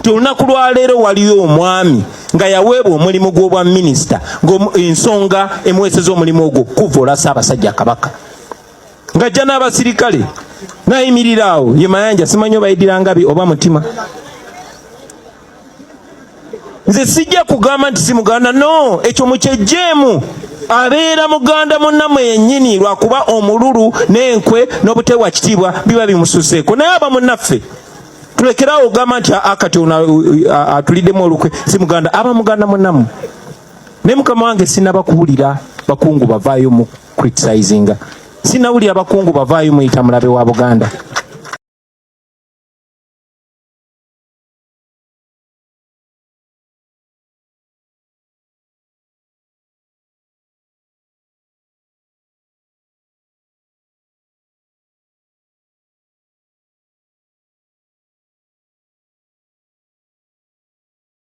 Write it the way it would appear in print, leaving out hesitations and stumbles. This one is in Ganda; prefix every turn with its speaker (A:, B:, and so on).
A: Tolunaku lwa leero waliyo omwami nga yaweebwa omulimu gw'obwa minisita ng'ensonga emuweeseza omulimu ogwo kuvoola Ssaabasajja Kabaka ng'ajja n'abasirikale n'ayimirira awo ye Mayanja simanyi obayiddiranga oba mutima. Nze sijja kugamba nti si Muganda, no, ekyo mukyejjeemu. Abeera Muganda munnammwe yennyini lwakuba omululu n'enkwe n'obuteewa kitiibwa biba bimususeeko. Naye aba munnaffe tulekerawo ogamba nti akati atuliddemu olukwe si Muganda, aba Muganda munnammwe. Naye mukama wange sinaba kuwulira bakungu bavaayo mu criticizinga, sinawulira bakungu bavaayo muyita mulabe wa Buganda.